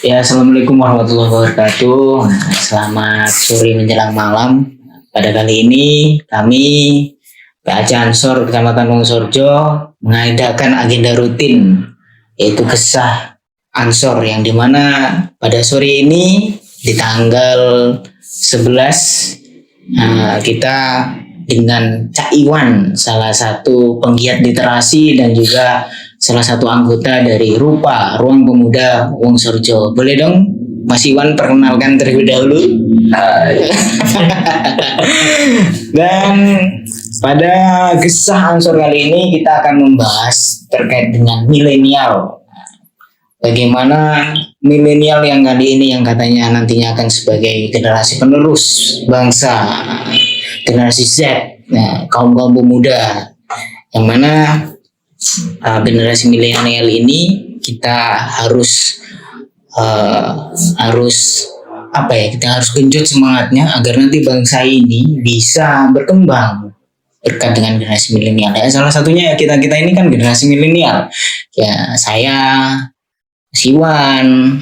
Ya, assalamualaikum warahmatullahi wabarakatuh. Selamat sore menjelang malam. Pada kali ini kami PAC Ansor Kecamatan Wongsorjo mengadakan agenda rutin yaitu kesah Ansor yang dimana pada sore ini di tanggal 11 kita dengan Cak Iwan, salah satu penggiat literasi dan juga salah satu anggota dari RUPA, Ruang Pemuda Wongsorjo. Boleh dong Mas Iwan perkenalkan terlebih dahulu. Dan pada kisah Ansor kali ini kita akan membahas terkait dengan milenial. Bagaimana milenial yang kali ini yang katanya nantinya akan sebagai generasi penerus bangsa, generasi Z, kaum pemuda, yang mana generasi milenial ini kita harus kita harus genjot semangatnya agar nanti bangsa ini bisa berkembang berkat dengan generasi milenial. Ya, salah satunya ya kita ini kan generasi milenial. Ya, saya Siwan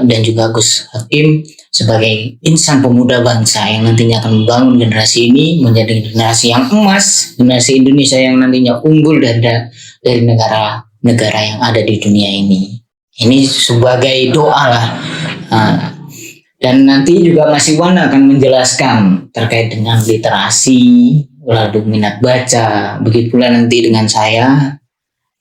dan juga Gus Hakim sebagai insan pemuda bangsa yang nantinya akan membangun generasi ini menjadi generasi yang emas, generasi Indonesia yang nantinya unggul dari negara-negara yang ada di dunia ini. Ini sebagai doa lah. Dan nanti juga Mas Iwan akan menjelaskan terkait dengan literasi, lalu minat baca. Begitu pula nanti dengan saya.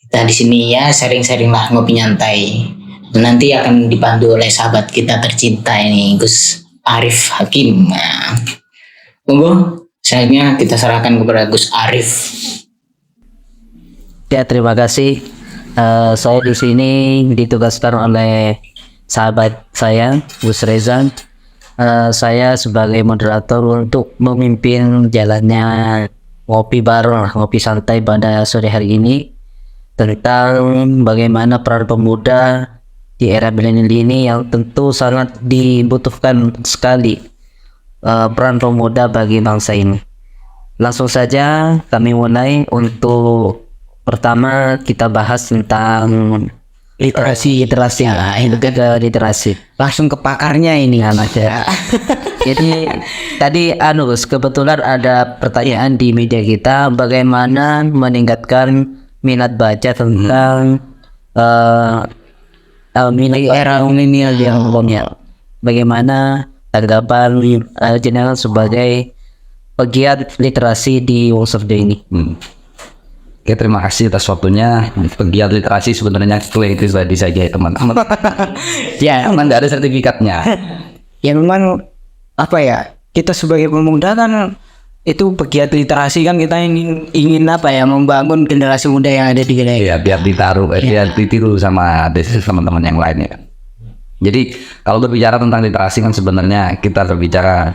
Kita di sini ya sharing-sharing lah, ngopi nyantai. Dan nanti akan dipandu oleh sahabat kita tercinta ini Gus Arif Hakim. Nah, monggo, sayangnya kita serahkan kepada Gus Arif. Ya, terima kasih. Saya di sini ditugaskan oleh sahabat saya Gus Reza. Saya sebagai moderator untuk memimpin jalannya ngopi bareng, ngopi santai pada sore hari ini, tentang bagaimana peran pemuda di era milenial ini yang tentu sangat dibutuhkan sekali peran pemuda bagi bangsa ini. Langsung saja kami mulai. Untuk pertama kita bahas tentang literasi. Literasi. Langsung ke pakarnya ini aja. Jadi tadi kebetulan ada pertanyaan di media kita, bagaimana meningkatkan minat baca tentang era milenial yang kolonial. Bagaimana tanggapan jenengan sebagai pegiat literasi di Wongsorjo ini? Oke, terima kasih atas waktunya. Pegiat literasi sebenarnya itu tadi saja ya teman-teman. Ya, memang nggak ada sertifikatnya. Ya memang kita sebagai pemuda kan itu pegiat literasi kan, kita ingin membangun generasi muda yang ada di kita. Ya, biar ditiru sama teman-teman yang lainnya. Jadi kalau berbicara tentang literasi kan sebenarnya kita berbicara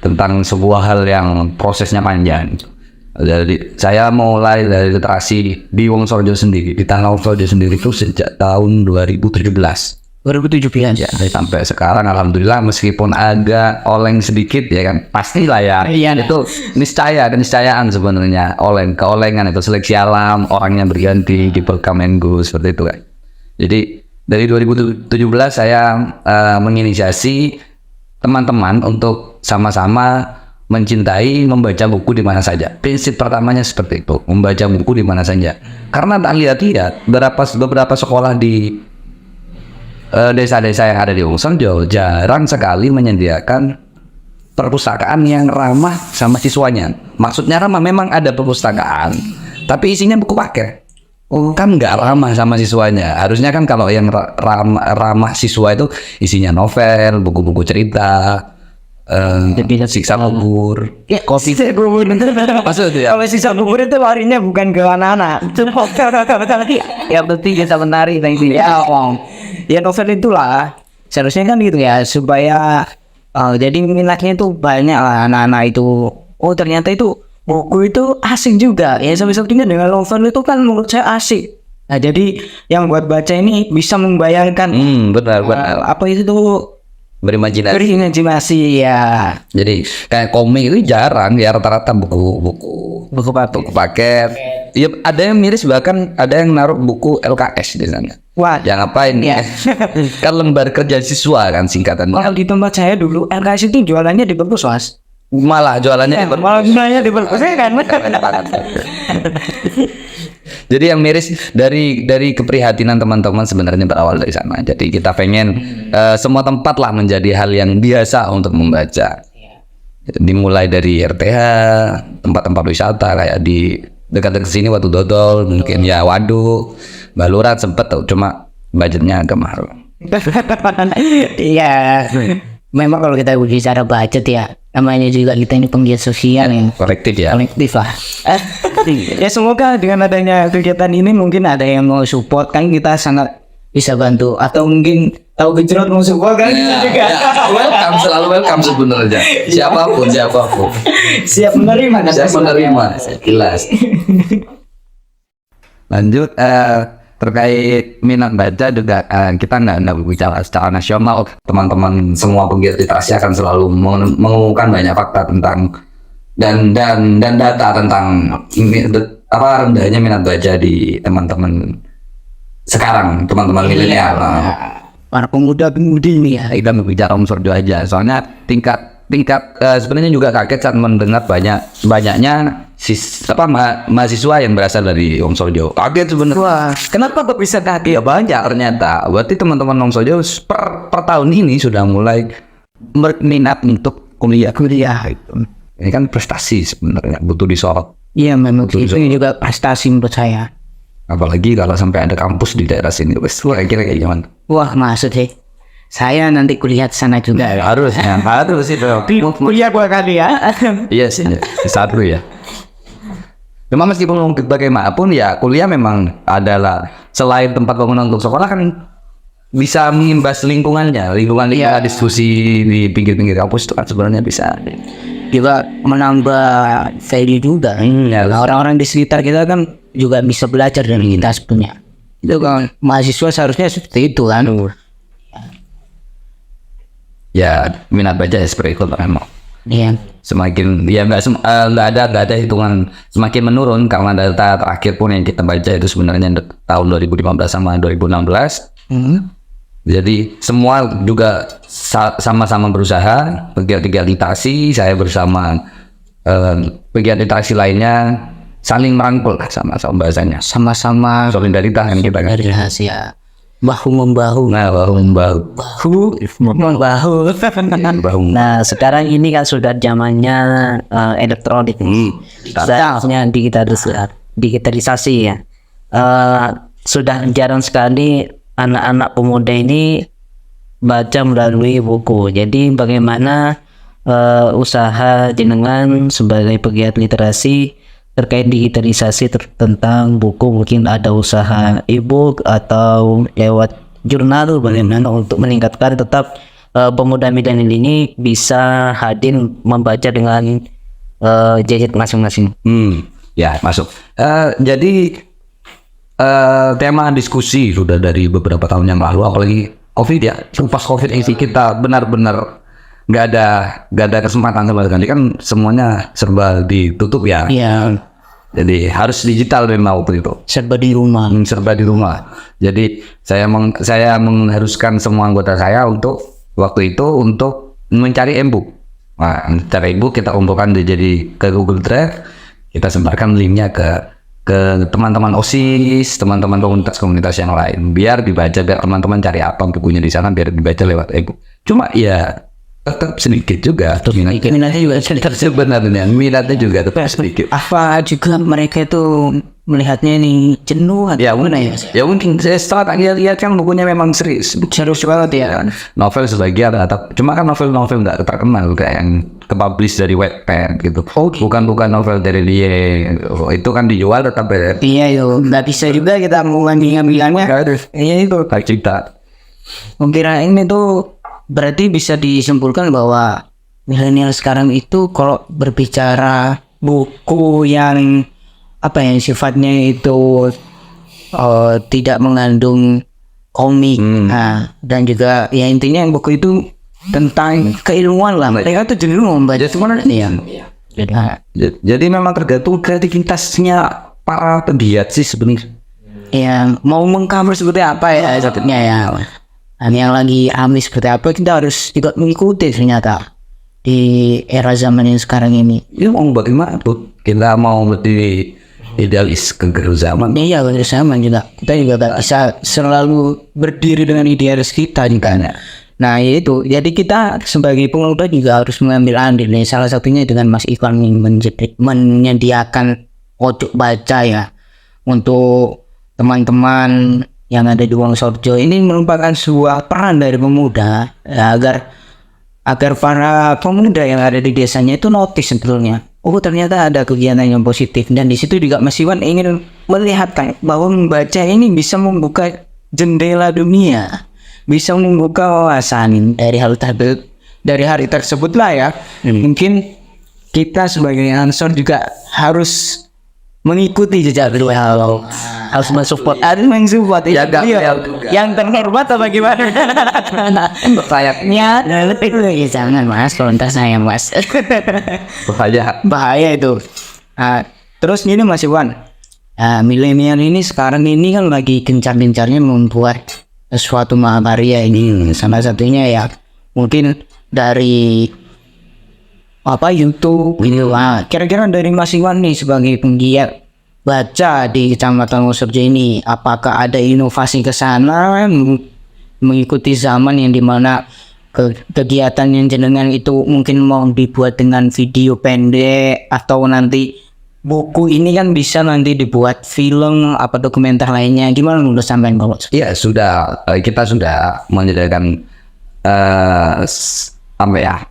tentang sebuah hal yang prosesnya panjang. Jadi saya mulai dari literasi di Wongsorjo sendiri, di tanah Wongsorjo sendiri itu sejak tahun 2017 ya, sampai sekarang alhamdulillah, meskipun agak oleng sedikit ya kan, pastilah ya. Itu keniscayaan sebenarnya, keolengan itu seleksi alam, orangnya berganti di Perkamengu seperti itu kan. Jadi dari 2017 saya menginisiasi teman-teman untuk sama-sama mencintai membaca buku di mana saja. Prinsip pertamanya seperti itu, membaca buku di mana saja. Karena tak lihat-lihat beberapa sekolah di desa-desa yang ada di Wongsorjo jarang sekali menyediakan perpustakaan yang ramah sama siswanya. Maksudnya ramah, memang ada perpustakaan, tapi isinya buku paket. Kan nggak ramah sama siswanya. Harusnya kan kalau yang ramah siswa itu isinya novel, buku-buku cerita, siksa kubur. Ya, siksa kubur. Maksudnya kalau siksa kubur itu larinya bukan ke anak-anak. Yang penting kita menari nanti. Ya novel itulah seharusnya kan gitu ya, supaya jadi minatnya itu banyak lah anak-anak itu. Oh ternyata itu buku itu asik juga ya, sampai-sampai dengan novel itu kan menurut saya asik. Nah jadi yang buat baca ini bisa membayangkan benar. apa itu tuh, Berimajinasi ya. Jadi kayak komik itu jarang ya, rata-rata buku paket. Ya ada yang miris, bahkan ada yang naruh buku LKS di sana. Wah, Ya ngapain ya. Kan lembar kerja siswa kan singkatannya. Kalau di tempat saya dulu LKS itu jualannya di perpus, Mas. Malah jualannya Malah jualannya di perpus kan. Jadi yang miris dari keprihatinan teman-teman sebenarnya berawal dari sana. Jadi kita pengen semua tempat lah menjadi hal yang biasa untuk membaca. Dimulai dari RTH, tempat-tempat wisata kayak di dekat-dekat sini Watu Dodol, mungkin ya Waduk, Baluran sempet tuh, cuma budgetnya agak mahal. Iya. Memang kalau kita bicara budget ya, namanya juga kita ini penggiat sosial yang Kolektif ya. kolektif lah. Ya semoga dengan adanya kegiatan ini mungkin ada yang mau support, kan kita sangat Bisa bantu. atau mungkin tahu gejrot mau support kan juga. Welcome, selalu welcome sebenarnya. Siapapun. Siap menerima kan? Siap menerima, jelas. Lanjut terkait minat baca juga kita nggak berbicara secara nasional. Teman-teman semua penggiat literasi akan selalu mengumumkan banyak fakta tentang dan data tentang rendahnya minat baca di teman-teman sekarang, teman-teman milenial. Para pemuda-pemudi ini ya. Kita berbicara Om Sorjo aja, soalnya tingkat sebenarnya juga kaget saat mendengar banyaknya mahasiswa yang berasal dari Om Sorjo. Kaget sebenarnya. Wah, kenapa kok bisa kaget? Ya banyak ternyata. Berarti teman-teman Om Sorjo per tahun ini sudah mulai berminat untuk kuliah itu. Ini kan prestasi sebenarnya, butuh disorot. Iya memang itu juga prestasi menurut saya. Apalagi kalau sampai ada kampus di daerah sini. Wes, kira kayak gimana? Wah maksud sih, saya nanti kuliah di sana juga. Harus itu. Kuliah 2 kali ya. Iya sih, satu ya. Cuma meskipun bagaimanapun ya kuliah memang adalah selain tempat bangunan untuk sekolah kan bisa mengimbas lingkungannya, diskusi di pinggir-pinggir kampus itu kan sebenarnya bisa Juga menambah value juga. ya, Nah, orang-orang di sekitar kita kan juga bisa belajar dari kita sebetulnya. Itu kan mahasiswa seharusnya seperti itu kan. ya minat baca ya seperti itu memang. Iya. Semakin ya nggak ada hitungan semakin menurun karena data terakhir pun yang kita baca itu sebenarnya tahun 2015 sama 2016. Jadi semua juga sama-sama berusaha, pegiat literasi, saya bersama pegiat literasi lainnya saling merangkul sama-sama bahasanya, Sama-sama solidaritas yang kita kan. dari rahasia. Bahu-membahu. Nah, bahu-membahu. Bahu-membahu. Nah, sekarang ini kan sudah zamannya elektronik. Seharusnya digitalisasi ya. Sudah jarang sekali anak-anak pemuda ini baca melalui buku. Jadi bagaimana usaha jenengan sebagai pegiat literasi terkait digitalisasi tentang buku, mungkin ada usaha e-book atau lewat jurnal, bagaimana untuk meningkatkan tetap pemuda milenial ini bisa hadir membaca dengan gadget masing-masing. Ya masuk. Jadi tema diskusi sudah dari beberapa tahun yang lalu, apalagi COVID ya. Pas COVID ini kita benar-benar nggak ada kesempatan sama sekali, kan semuanya serba ditutup ya. Iya. Jadi harus digital memang waktu itu. Serba di rumah. Serba di rumah. Jadi saya mengharuskan semua anggota saya untuk waktu itu untuk mencari e-book. Nah, mencari e-book kita kumpulkan jadi ke Google Drive, kita sebarkan linknya ke teman-teman OSIS, teman-teman komunitas yang lain, biar dibaca, biar teman-teman cari apa bukunya di sana, biar dibaca lewat e-book. Cuma ya tetap sedikit juga Minatnya juga sebenarnya minatnya juga tetap sedikit. apa juga mereka itu melihatnya ini jenuh atau Ya gimana mungkin, ya mungkin saya setelah lihat kan bukunya memang serius banget ya. Novel sebagian, cuma kan novel nggak terkenal kayak yang kepublish dari Wattpad gitu. Bukan novel dari dia, itu kan dijual tetap ya. Iya itu nggak bisa juga kita mengambil-ambilnya. Iya itu Kayak cerita. mungkin ini tuh berarti bisa disimpulkan bahwa milenial sekarang itu kalau berbicara buku yang apa ya sifatnya itu tidak mengandung komik, nah, dan juga ya intinya buku itu tentang keilmuan lah, mereka tuh jenuh membaca sebenarnya. Jadi memang tergantung kreativitasnya para pegiat sih sebenarnya. yang mau mengcover seperti apa ya satunya ya. Dan yang lagi rame seperti apa kita harus ikut mengikuti ternyata di era zaman yang sekarang ini. Ya mau bagaimana tuh? Kita mau menjadi idealis ke zaman. Iya, benar sama juga. Kita juga gak bisa selalu berdiri dengan idealis kita juga. Nah itu, jadi kita sebagai pemuda juga harus mengambil andil nih. Salah satunya dengan Mas Ivan menyediakan pojok baca ya untuk teman-teman yang ada di Wonosorjo. Ini merupakan sebuah peran dari pemuda ya, agar para pemuda yang ada di desanya itu notice sebetulnya. Oh ternyata ada kegiatan yang positif, dan di situ juga Mas Iwan ingin melihatkan bahwa membaca ini bisa membuka jendela dunia, bisa membuka wawasan dari hari tersebut lah ya. Mungkin kita sebagai ansor juga harus mengikuti jejak beliau, harus mensupport, ya, yang terhormat atau bagaimana? Sayapnya Jangan mas, kalau entah saya mas. bahaya itu. Terus ini Mas Iwan, milenial ini sekarang ini kan lagi gencar-gencarnya membuat suatu mahakarya ini. Salah satunya ya mungkin dari YouTube ini. Kira-kira dari Mas Iwan nih sebagai penggiat baca di Kecamatan Wonosorjo ini, apakah ada inovasi ke sana mengikuti zaman yang dimana kegiatan yang jenengan itu mungkin mau dibuat dengan video pendek, atau nanti buku ini kan bisa nanti dibuat film apa dokumenter lainnya, gimana menurut sampean kalau? Ya sudah, kita sudah menyediakan apa ya,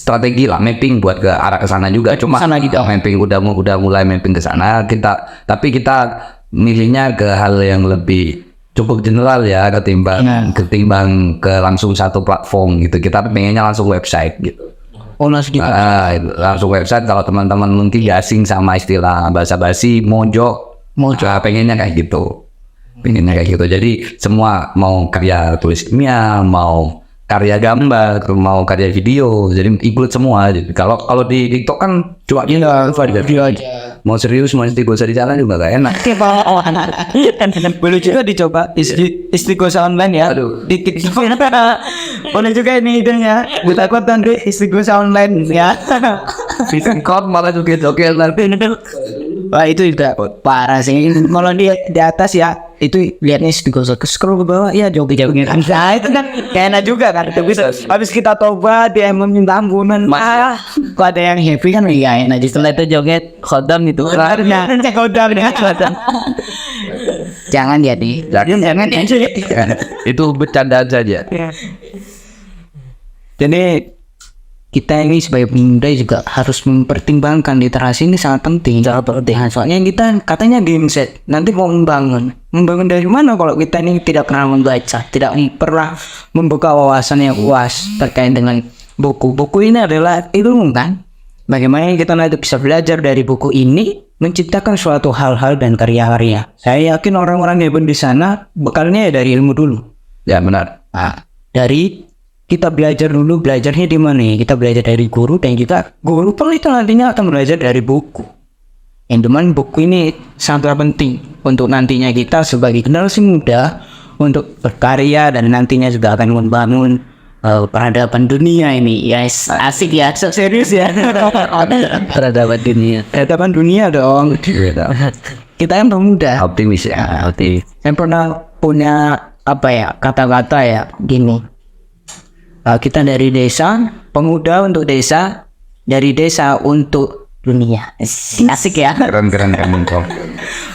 strategi lah, mapping buat ke arah ke sana juga. Cuma mapping udah mulai mapping ke sana. Tapi kita milihnya ke hal yang lebih cukup general ya, ketimbang ke langsung satu platform gitu. Kita pengennya langsung website gitu. Oh langsung langsung website. Kalau teman-teman mungkin asing sama istilah basa-basi mojo, pengennya kayak gitu. Jadi semua mau karya tulis ilmiah, mau karya gambar, mau karya video, jadi include semua. Jadi kalau di TikTok kan cuma video aja. Mau serius, mau istiqosah di jalan juga gak enak. Boleh juga dicoba istiqosah online ya. Di TikTok. Boleh juga ini idenya. Buat aku nanti istiqosah online ya. Discord malah joget-joget nanti. Wah itu juga parah sih. Kalau di atas ya itu lihatnya istiqosah, scroll ke bawah ya joget-joget. Nah itu kan kayak enak juga kan. Habis kita tobat dia meminta ampunan. Kok ada yang happy kan ya enak. Setelah itu joget khodam itu. Jangan jadi. Jangan. Itu bercandaan saja. Jadi kita ini sebagai pemuda juga harus mempertimbangkan literasi ini sangat penting. Soalnya kita katanya mindset nanti mau membangun dari mana kalau kita ini tidak pernah membaca, tidak pernah membuka wawasan yang luas terkait dengan buku ini adalah ilmu kan. Bagaimana kita nanti bisa belajar dari buku ini menciptakan suatu hal-hal dan karya-karya. Saya yakin orang-orang hebat di sana bekalnya ya dari ilmu dulu. Ya benar. Dari kita belajar dulu, belajarnya di mana? Kita belajar dari guru, dan juga guru pun itu nantinya akan belajar dari buku. Yang dimana buku ini sangat penting untuk nantinya kita sebagai generasi muda untuk berkarya, dan nantinya juga akan membangun peradaban dunia ini. Yes, asik ya, serius ya. Peradaban dunia dong. Kita yang pemuda. Optimis ya. Saya pernah punya kata-kata ya gini. Kita dari desa, pemuda untuk desa, dari desa untuk dunia. Asik ya. Keren.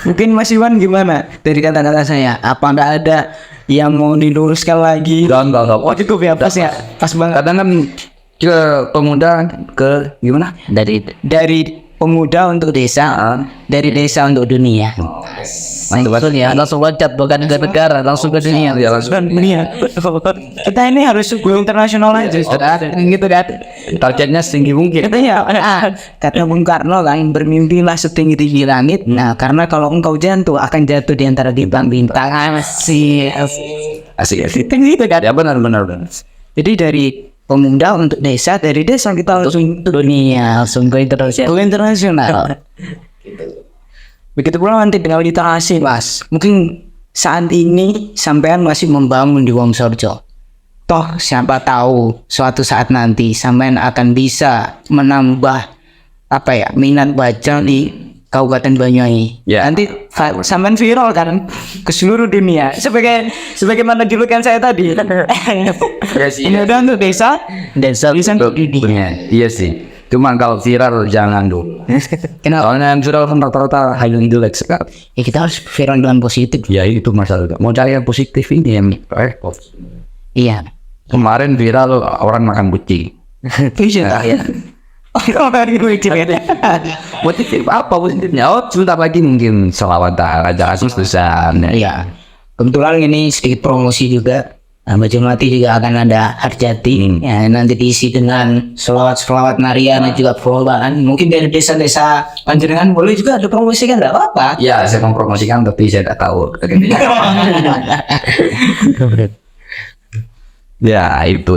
Mungkin Mas Iwan gimana dari kata-kata saya? Apa nggak ada yang mau diluruskan lagi? Enggak. Oh cukup ya, pas ya, pas banget. Kadang kan ke pemuda ke gimana? Dari pemuda untuk desa, dari desa untuk dunia. Betul ya, langsung loncat bukan ke negara, langsung ke dunia. Ya langsung Dunia. Kita ini harus go internasional aja. Gitu kan. targetnya setinggi mungkin. Katanya, kata Bung Karno kan, bermimpilah setinggi-tinggi langit. Nah, karena kalau engkau jatuh akan jatuh di antara bintang-bintang. Asik. Gitu kan. Ya benar. Jadi dari pemuda untuk desa, dari desa kita langsung ke dunia, langsung ke internasional. Begitu pula nanti dengan literasi mas. Mungkin saat ini sampean masih membangun di Wonosobo. Toh siapa tahu suatu saat nanti sampean akan bisa menambah apa ya minat baca di Kabupaten Banyuwangi. Ya. Nanti sampean viral kan ke seluruh dunia. Sebagaimana julukan saya tadi. Ini udah untuk desa bisa untuk dunia. Bener. Iya sih. Cuma kalau viral jangan dulu. Kenapa? Soalnya yang viral kan rata-rata hal yang jelek sekali. Ya kita harus viral dengan positif. Ya itu masalah. Mau cari yang positif ini yang repot. Iya. Kemarin viral orang makan kucing. Bisa ya. Positif apa positifnya? Oh sebentar lagi mungkin selawat ada kasus besar. Iya. Kebetulan ini sedikit promosi juga. Mbak Jumati juga akan ada Harjati. Ya, nanti diisi dengan selawat-selawat narian dan juga perlombaan. Mungkin dari desa-desa Panjenengan boleh juga ada promosi kan? Tidak apa-apa. Ya saya mau promosikan tapi saya tidak tahu. Ya itu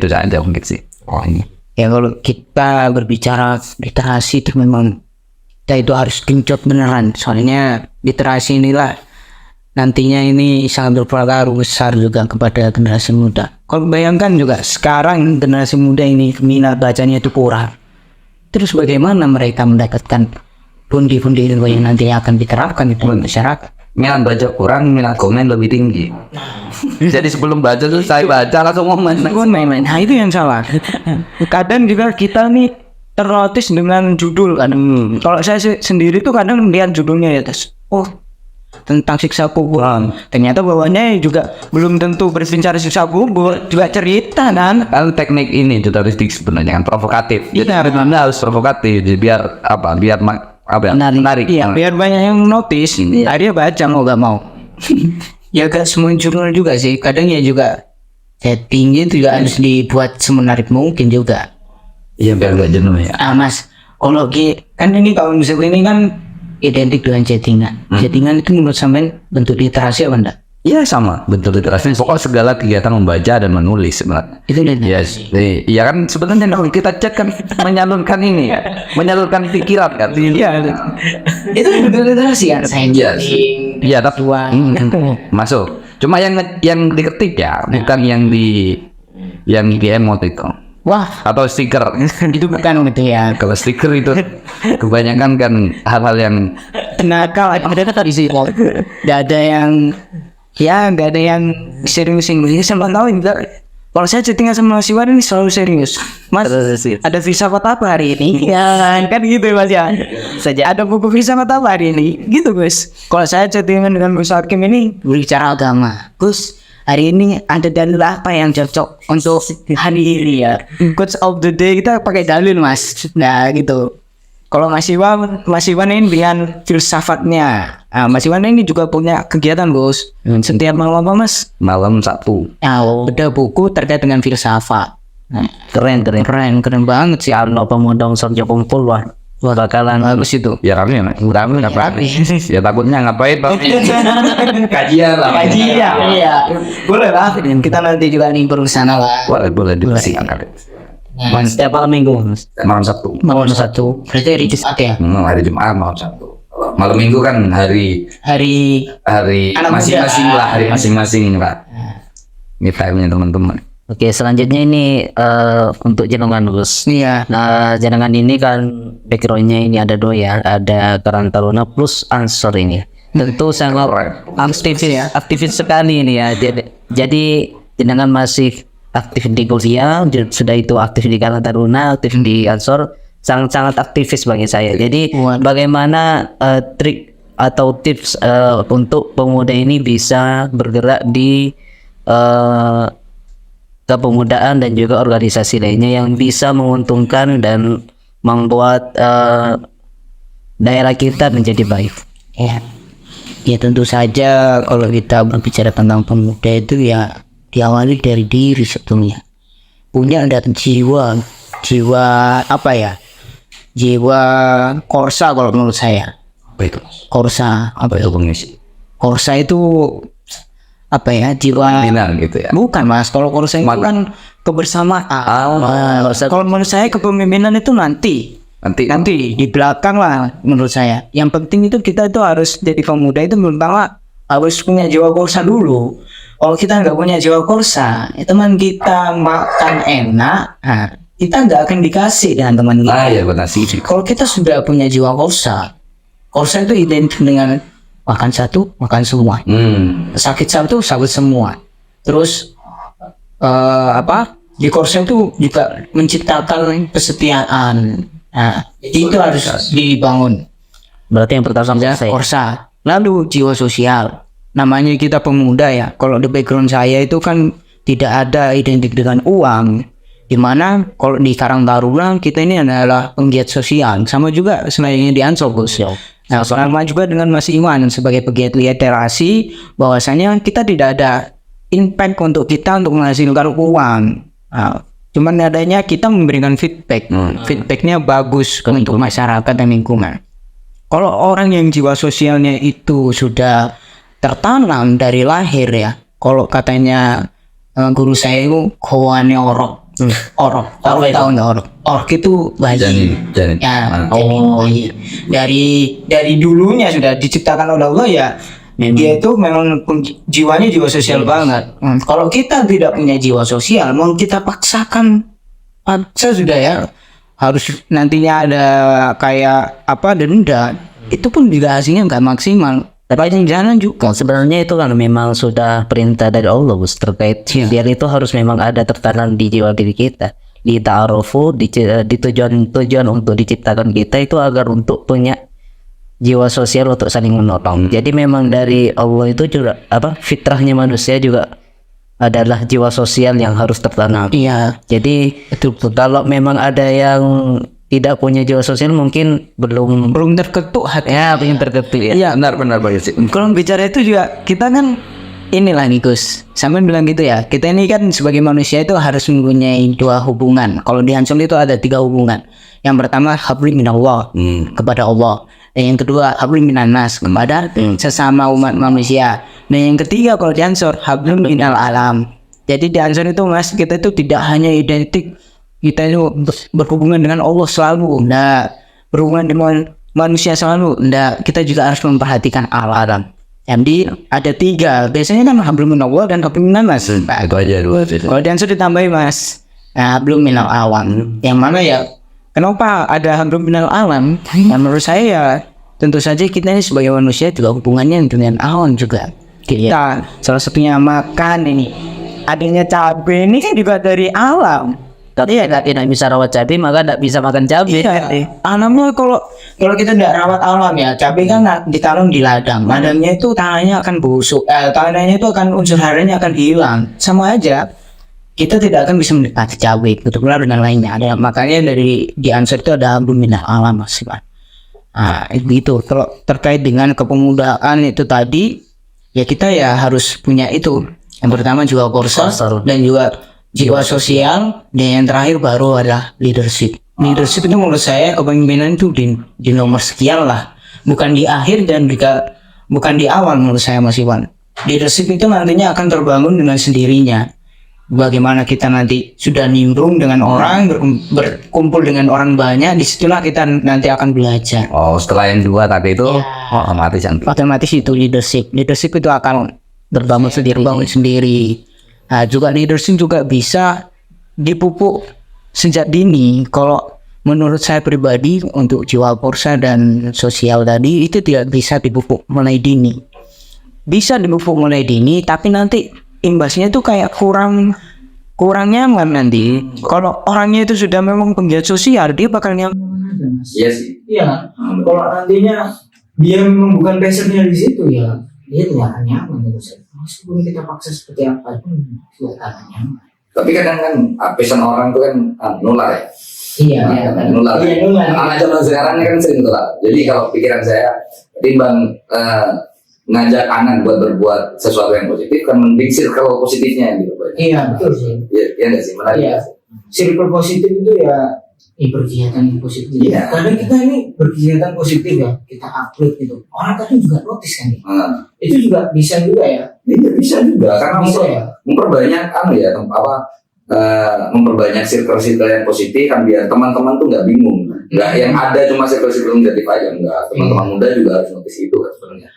saja mungkin sih. Oh ini. Ya kalau kita berbicara literasi itu memang kita itu harus genjot beneran. Soalnya literasi inilah nantinya ini sangat berpengaruh besar juga kepada generasi muda. Kalau bayangkan juga sekarang generasi muda ini minat bacanya itu kurang. Terus bagaimana mereka mendapatkan pundi-pundi ilmu yang nanti akan diterapkan di masyarakat? Minat baca kurang, minat komen lebih tinggi. Jadi sebelum baca tuh saya baca langsung komen. Main-main. Nah itu yang salah. Kadang juga kita nih ternotis dengan judul kan. Kalau saya sendiri tuh kadang lihat judulnya ya terus, oh tentang siksa kubur. Ternyata bawahnya juga belum tentu berbicara siksa kubur, juga cerita kan. Kan teknik ini jurnalistik sebenarnya kan provokatif. Jadi benar-benar harus provokatif. Jadi biar apa? Biar menarik. Iya, biar banyak yang notice. Akhirnya baca mau gak mau. Ya gak semua jurnal juga sih. Kadang ya juga settingnya juga harus dibuat semenarik mungkin juga. Iya biar gak jenuh ya. Mas, kalau kan ini kalau misalnya ini kan identik dengan chattingan. Chattingan itu menurut sampean bentuk literasi apa enggak? Iya sama, bentuk literasi. Pokoknya segala kegiatan membaca dan menulis sebenarnya. Itu literasi. Yes. Iya kan sebenarnya kalau kita chat kan menyalurkan ini ya, menyalurkan pikiran kan. Iya. Itu bentuk literasi kan saya. Iya tapi masuk. Cuma yang diketik ya, bukan yang di emot itu. Wah, Atau stiker. itu bukan gitu ya. Kalau stiker itu kebanyakan kan hal-hal yang Nakal ada tadi sih. Gak ada yang gak ada yang serius ini sama tahu juga. Kalau saya chattingan sama si Wan ini selalu serius. Mas, ada filsafat apa hari ini? Ya kan gitu Mas ya. Saja ada buku filsafat apa hari ini? Gitu Gus. Kalau saya chattingan dengan Gus Hakim ini berbicara agama. Gus, hari ini ada dalil apa yang cocok untuk hari ini ya? Quotes of the day kita pakai dalil Mas. Nah gitu. Kalau Mas Iwan ini dengan filsafatnya. Mas Iwan ini juga punya kegiatan Gus. Setiap malam apa Mas? malam Sabtu. Ada buku terkait dengan filsafat. Keren. Keren banget sih. Kalau pemuda Sorjo kumpul wah bakalan Bagus itu. Ya kami ngapain? Ya takutnya ngapain Pak? Kajian lah. Iya. Boleh lah. Kita nanti juga nih berusaha lah. Boleh disiapkan. setiap malam minggu. Malam Sabtu. Malam satu. Berarti hari Jumat ya? Hari Jumat malam Sabtu. Malam Minggu kan hari Anak masing-masing muda. lah, hari masing-masing lah. Ini time-nya teman-teman. Oke, selanjutnya ini untuk jenengan Gus. Iya. Nah, jenengan ini kan backgroundnya ini ada dua ya, ada Karang Taruna plus Ansor ini. Tentu sangat aktivis sekali ini ya. Jadi jenengan masih aktif di kuliah, sudah itu aktif di Karang Taruna, aktif di Ansor, sangat aktivis bagi saya. Jadi bagaimana trik atau tips untuk pemuda ini bisa bergerak di kepemudaan dan juga organisasi lainnya yang bisa menguntungkan dan membuat daerah kita menjadi baik. Ya tentu saja kalau kita berbicara tentang pemuda itu ya diawali dari diri sebetulnya. Punya ada jiwa apa ya? Jiwa korsa kalau menurut saya. Apa itu? Korsa Apa itu pengisi? Korsa itu apa ya? Jiwa Minang gitu ya. bukan Mas, kalau korsa itu kan kebersamaan. Kalau menurut saya kepemimpinan itu nanti nanti di belakang lah menurut saya. Yang penting itu kita itu harus jadi pemuda itu pertama harus punya jiwa korsa dulu. Kalau kita nggak punya jiwa korsa, ya teman kita makan enak, nah, kita nggak akan dikasih dengan teman kita. Ya benar sih. Kalau kita sudah punya jiwa korsa, korsa itu identik dengan makan satu, makan semua. Sakit satu, sakit semua. Terus di korsa itu juga menciptakan kesetiaan. Nah, itu harus dibangun. Berarti yang pertama saya. Korsa. Lalu jiwa sosial. Namanya kita pemuda ya. Kalau di background saya itu kan tidak ada identik dengan uang. Dimana kalau di Karang Taruna kita ini adalah penggiat sosial. Sama juga sebenarnya di Ansor Gus. Nah, sama juga dengan Mas Iwan sebagai pegiat literasi, bahwasanya kita tidak ada impact untuk kita untuk menghasilkan uang. Nah, cuman adanya kita memberikan feedback. Feedbacknya bagus untuk masyarakat dan lingkungan. Kalau orang yang jiwa sosialnya itu sudah tertanam dari lahir ya. Kalau katanya guru saya itu kawannya orok. Tahu nggak orok? Orok itu bayi. Janin. Ya, bayi. Dari dulunya sudah diciptakan oleh Allah ya. Dia itu memang jiwanya jiwa sosial banget. Kalau kita tidak punya jiwa sosial, mau kita paksa sudah ya. Harus nantinya ada kayak denda. Itu pun juga hasilnya nggak maksimal. Tapi jangan juga. Sebenarnya itu kan memang sudah perintah dari Allah Gus terkait biar itu harus memang ada tertanam di jiwa diri kita. Di ta'arufu, di tujuan untuk diciptakan kita itu agar untuk punya jiwa sosial untuk saling menolong. Jadi memang dari Allah itu juga fitrahnya manusia juga adalah jiwa sosial yang harus tertanam. Iya. Jadi kalau memang ada yang tidak punya jiwa sosial mungkin belum terketuk hati. Ya, belum terketuk ya. Iya. Benar Pak Yusuf. Kalau bicara itu juga kita kan inilah nih Gus. Sampai bilang gitu ya. Kita ini kan sebagai manusia itu harus mempunyai 2 hubungan. Kalau di Ansor itu ada 3 hubungan. Yang pertama hablum minallah kepada Allah. Dan yang kedua hablum minannas kepada sesama umat manusia. Dan yang ketiga kalau di Ansor hablum minal alam. Jadi di Ansor itu Mas kita itu tidak hanya identik kita itu berhubungan dengan Allah selalu, berhubungan dengan manusia selalu, kita juga harus memperhatikan alam. Jadi ada 3, biasanya kan hablum minallah dan hablum minannas. Itu aja 2. Kalau di Ansor ditambahin Mas, hablum minal alam. Yang mana ya? Kenapa ada hablum minal alam? Menurut saya ya, tentu saja kita ini sebagai manusia juga hubungannya dengan alam juga. Kita salah satunya makan ini, adanya cabai ini kan juga dari alam. Tapi tidak bisa rawat cabai maka tidak bisa makan cabai. Iya. Alamnya kalau kita tidak rawat alam ya, cabai kan ditanam di ladang. Ladangnya itu tanahnya akan busuk, tanahnya itu akan unsur harinya akan hilang. Sama aja kita tidak akan bisa mendekati cabai, kebetulan dan lainnya. Makanya di Ansor itu ada hablum minal alam Mas. Itu kalau terkait dengan kepemudaan itu tadi ya kita ya harus punya itu. Yang pertama juga korsa dan juga jiwa sosial, dan yang terakhir baru adalah leadership. Leadership itu menurut saya kepemimpinan itu di nomor sekian lah, bukan di akhir dan juga bukan di awal menurut saya Mas Iwan. Leadership itu nantinya akan terbangun dengan sendirinya. Bagaimana kita nanti sudah nimbrung dengan orang, berkumpul dengan orang banyak, disitulah kita nanti akan belajar. Setelah yang 2 tadi itu otomatis itu leadership itu akan terbangun sendiri. Nah, juga leadership juga bisa dipupuk sejak dini. Kalau menurut saya pribadi untuk jiwa korsa dan sosial tadi itu tidak bisa dipupuk mulai dini. Bisa dipupuk mulai dini, tapi nanti imbasnya itu kayak kurang nyaman nanti. Kalau orangnya itu sudah memang penggiat sosial, dia bakal nyaman. Iya sih. Iya. Kalau nantinya dia memang bukan passionnya di situ ya, dia tidak akan nyaman gitu. Meskipun kita paksa seperti apa pun tidak akan nyaman. Tapi kadang kan passion orang itu kan nular ya. Iya. Nular. Iya, nular. Anak zaman sekarang ini kan sering nular. Jadi kalau pikiran saya timbang ngajak anak buat berbuat sesuatu yang positif kan mending circle positifnya gitu. Iya betul sih. Iya nggak sih, menarik. Iya. Circle positif itu ya berkegiatan positif. Iya. Kadang kita ini berkegiatan positif ya, kita upload gitu. Orang kadang juga notice kan ya. Itu juga bisa juga ya. Iya bisa juga karena Bisa ya. memperbanyak memperbanyak circle-circle yang positif kan, biar teman-teman tuh nggak bingung, nggak yang ada cuma circle-circle negatif aja, nggak, teman-teman muda juga harus notice itu kan sebenarnya.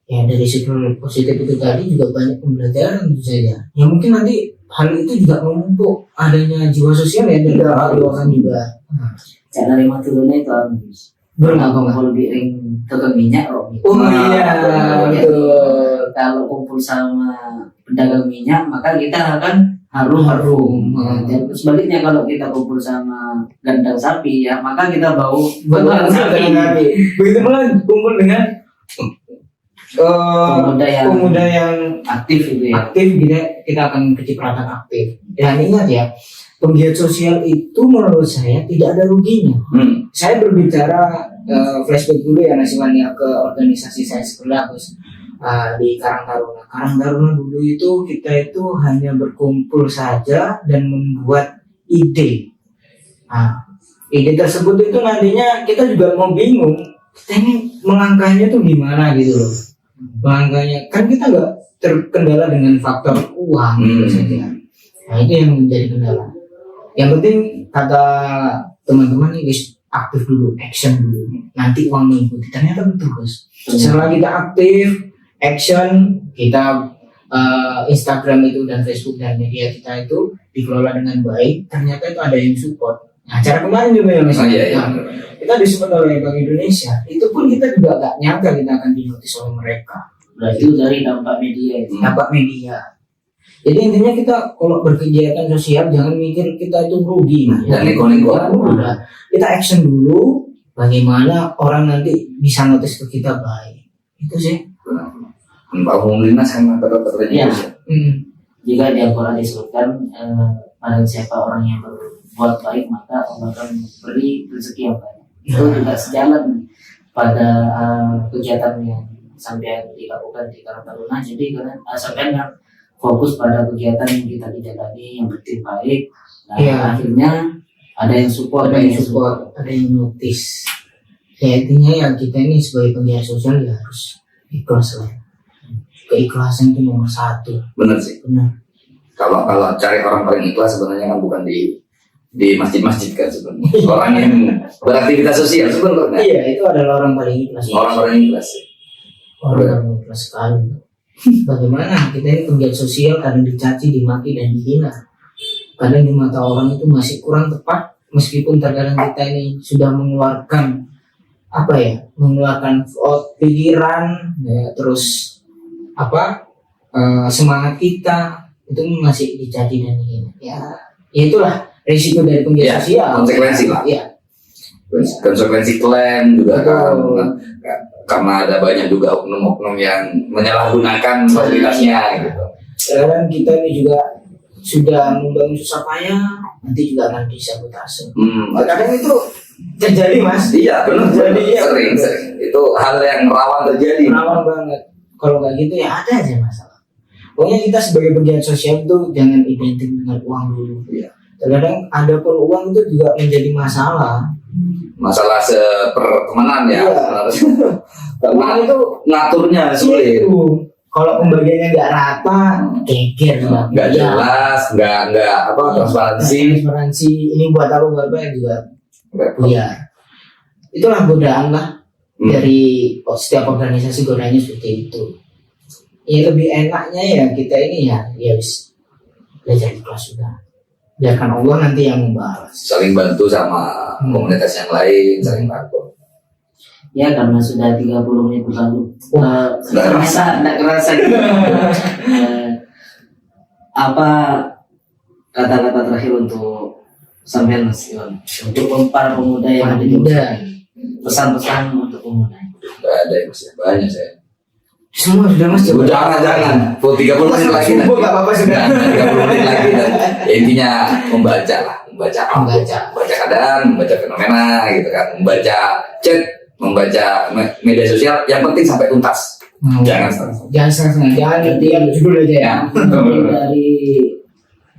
Ya dari circle positif itu tadi juga banyak pembelajaran tentu saja. Ya mungkin nanti hal itu juga memupuk adanya jiwa sosial ya dari orang juga. Cara lima turunnya itu habis. Belum Kalau apa kumpul biring tukang minyak, Rob. Oh iya, Betul. Kalau kumpul sama pedagang minyak, maka kita akan harum-harum. Dan sebaliknya kalau kita kumpul sama gandang sapi, ya maka kita bau Betul sapi. Begitu pula kumpul dengan pemuda yang Aktif itu ya. aktif, kita akan kecipratan aktif. Dan ingat ya, penggiat sosial itu menurut saya tidak ada ruginya. Saya berbicara flashback dulu ya nasibannya ke organisasi saya sekolah di Karang Taruna. Karang Taruna dulu itu kita itu hanya berkumpul saja dan membuat ide. Nah, ide tersebut itu nantinya kita juga mau bingung, kita ini melangkahnya tuh gimana gitu loh. Melangkahnya kan kita nggak terkendala dengan faktor uang gitu saja. Nah itu yang menjadi kendala. Yang penting kata teman-teman nih guys, aktif dulu, action dulu, nanti uang mengikuti. Ternyata betul guys. Setelah kita aktif, action, kita Instagram itu dan Facebook dan media kita itu dikelola dengan baik, ternyata itu ada yang support. Nah cara kemarin juga ya mas, kita disupport oleh Bank Indonesia. Itu pun kita juga gak nyangka kita akan dinotis oleh mereka. Berarti itu dari dampak media itu. Dampak media. Jadi intinya kita kalau berkegiatan sosial jangan mikir kita itu rugi. Dan nego-nego. Kita action dulu, bagaimana orang nanti bisa notice ke kita baik. Itu sih. Pak Umumnya sama kata-katanya. Ya. Jika di Al-Quran disebutkan pada siapa orang yang berbuat baik maka Allah akan beri rezeki yang banyak. Itu juga sejalan pada kegiatan yang sampai dilakukan di Karang Taruna. Jadi karena sampai fokus pada kegiatan yang kita jalani yang berarti baik. Nah, akhirnya ada yang support, ada yang notice. Ya intinya ya kita ini sebagai penggiat sosial ya harus ikhlas lah. Keikhlasan itu nomor satu. Benar sih. Benar. Kalau cari orang paling ikhlas sebenarnya kan bukan di masjid-masjid kan sebenarnya. Orang yang beraktivitas sosial sebenarnya. Iya itu adalah orang paling ikhlas. Orang paling ikhlas. Orang paling ikhlas sekali. Bagaimana kita ini penggiat sosial kadang dicaci, dimaki dan dihina. Kadang di mata orang itu masih kurang tepat meskipun terkadang kita ini sudah mengeluarkan mengeluarkan pikiran ya, terus semangat kita itu masih dicaci dan dihina. Ya itulah risiko dari penggiat sosial. Konsekuensi lah. Iya. Konsekuensi klaim juga kan. Karena ada banyak juga oknum-oknum yang menyalahgunakan fasilitasnya gitu. Sekarang kita ini juga sudah membangun susah payah, nanti juga akan disabotase. Kadang itu terjadi mas. Iya benar. Jadi sering. Itu hal yang rawan terjadi. Rawan banget. Kalau nggak gitu ya ada aja masalah. Pokoknya kita sebagai penggiat sosial itu jangan identik dengan uang dulu. Iya. Kadang ada pun uang itu juga menjadi masalah. Masalah sepertemanan ya. Iya. Uang itu ngaturnya sulit. Kalau pembagiannya nggak rata, geger nggak jelas, nggak transparansi. Ini buat apa juga. Iya. Itulah godaan lah dari setiap organisasi, godaannya seperti itu. Ya lebih enaknya ya kita ini ya wis belajar ikhlas sudah. Biarkan Allah nanti yang membalas. Saling bantu sama komunitas yang lain, saling bantu. Ya karena sudah 30 menit berlalu. Nggak kerasa gitu. Apa kata-kata terakhir untuk sampean Mas Iwan? Untuk para pemuda yang ada di pesan-pesan untuk pemuda. Nggak ada ya mas, banyak saya. Semua sudah mas. Jangan. 30 menit lagi. Nggak apa-apa sudah. 30 menit lagi dan intinya membaca keadaan, membaca fenomena gitu kan, membaca chat, membaca media sosial, yang penting sampai tuntas. Jangan setengah, jangan diam judul aja ya. Dari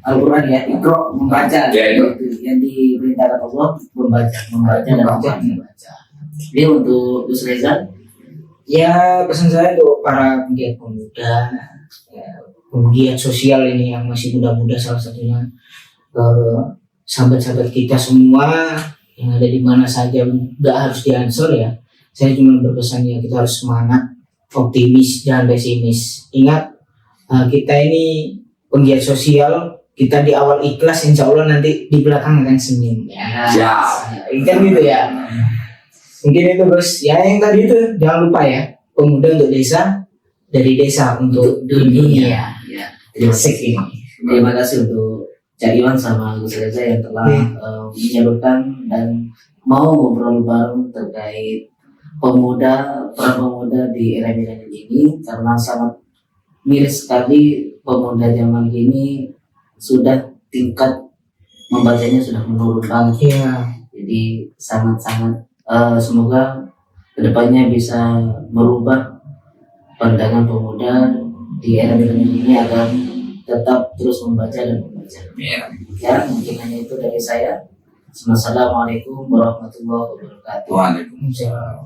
Al-Quran ya, Iqra, membaca. Ya, itu. Yang diperintahkan Allah membaca dan membaca. Jadi untuk Gus Reza, ya pesan saya untuk para penggiat pemuda, penggiat sosial ini yang masih muda-muda salah satunya, sahabat-sahabat kita semua yang ada di mana saja, nggak harus di Ansor ya. Saya cuma berpesan ya, kita harus semangat, optimis, jangan pesimis. Ingat, kita ini penggiat sosial, kita di awal ikhlas, insya Allah nanti di belakang akan senyum. Ya, kan gitu ya. Mungkin itu Gus. Ya yang tadi itu jangan lupa ya, pemuda untuk desa, dari desa untuk dunia. Ya. Asik ini. Terima kasih untuk Cak Iwan sama Gus Reza yang telah menyalurkan dan mau ngobrol bareng terkait peran pemuda di era milenial ini, karena sangat miris sekali pemuda zaman kini sudah tingkat membacanya sudah menurun banget. Iya. Jadi sangat-sangat semoga kedepannya bisa merubah pandangan pemuda di era milenial ini agar tetap terus membaca dan membaca. Ya, mungkin hanya itu dari saya. Assalamualaikum warahmatullahi wabarakatuh. Waalaikumsalam.